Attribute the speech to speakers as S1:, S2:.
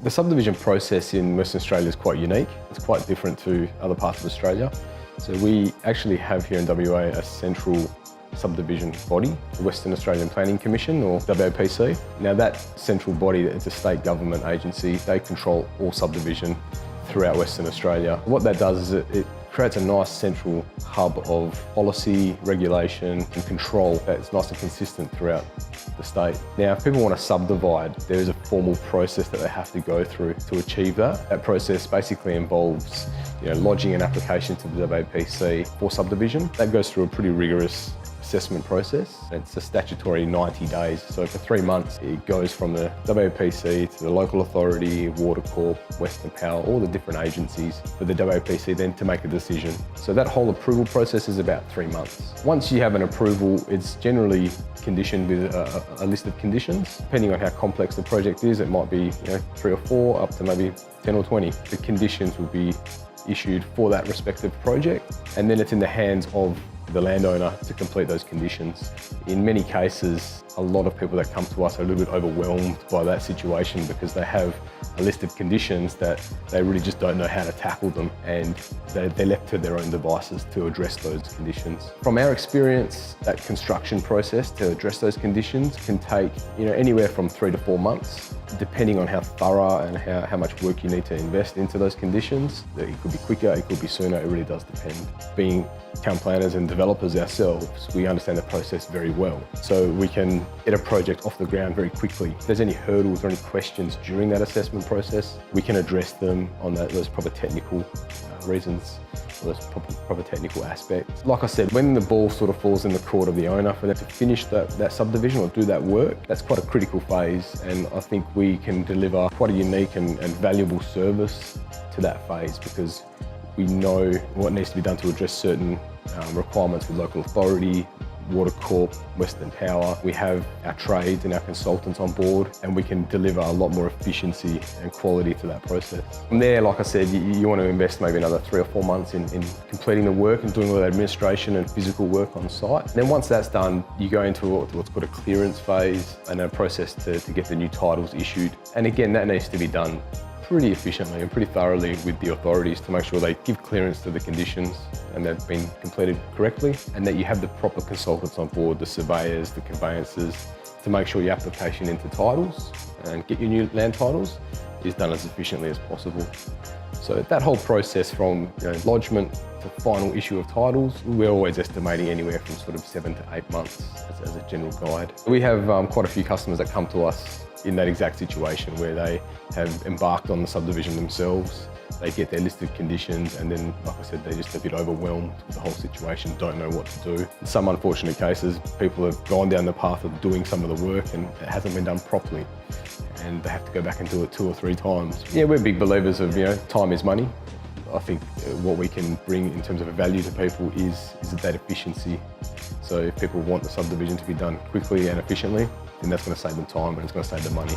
S1: The subdivision process in Western Australia is quite unique. It's quite different to other parts of Australia. So we actually have here in WA a central subdivision body, the Western Australian Planning Commission, or WAPC. Now that central body, it's a state government agency. They control all subdivision throughout Western Australia. What that does is it creates a nice central hub of policy, regulation and control that's nice and consistent throughout the state. Now, if people want to subdivide, there is a formal process that they have to go through to achieve that. That process basically involves lodging an application to the WAPC for subdivision. That goes through a pretty rigorous assessment process. It's a statutory 90 days. So for 3 months, it goes from the WAPC to the local authority, Water Corp, Western Power, all the different agencies for the WAPC then to make a decision. So that whole approval process is about 3 months. Once you have an approval, it's generally conditioned with a list of conditions. Depending on how complex the project is, it might be 3 or 4 up to maybe 10 or 20. The conditions will be issued for that respective project, and then it's in the hands of the landowner to complete those conditions. In many cases, a lot of people that come to us are a little bit overwhelmed by that situation because they have a list of conditions that they really just don't know how to tackle them, and they're left to their own devices to address those conditions. From our experience, that construction process to address those conditions can take anywhere from 3 to 4 months, depending on how thorough and how much work you need to invest into those conditions. It could be quicker, it could be sooner, it really does depend. Being town planners and developers ourselves, we understand the process very well. So we can get a project off the ground very quickly. If there's any hurdles or any questions during that assessment process, we can address them on those proper technical reasons, or those proper technical aspects. Like I said, when the ball sort of falls in the court of the owner for them to finish that subdivision or do that work, that's quite a critical phase, and I think we can deliver quite a unique and valuable service to that phase because we know what needs to be done to address certain requirements with local authority, Water Corp, Western Power. We have our trades and our consultants on board, and we can deliver a lot more efficiency and quality to that process. From there, like I said, you want to invest maybe another 3 or 4 months in completing the work and doing all the administration and physical work on site. And then once that's done, you go into what's called a clearance phase and a process to get the new titles issued. And again, that needs to be done pretty efficiently and pretty thoroughly with the authorities to make sure they give clearance to the conditions and they've been completed correctly, and that you have the proper consultants on board, the surveyors, the conveyancers, to make sure your application into titles and get your new land titles is done as efficiently as possible. So that whole process from lodgement to final issue of titles, we're always estimating anywhere from sort of 7 to 8 months as a general guide. We have quite a few customers that come to us in that exact situation where they have embarked on the subdivision themselves. They get their list of conditions, and then, like I said, they're just a bit overwhelmed with the whole situation, don't know what to do. In some unfortunate cases, people have gone down the path of doing some of the work and it hasn't been done properly, and they have to go back and do it 2 or 3 times. Yeah, we're big believers of, time is money. I think what we can bring in terms of a value to people is that efficiency. So if people want the subdivision to be done quickly and efficiently, then that's going to save them time, but it's going to save them money.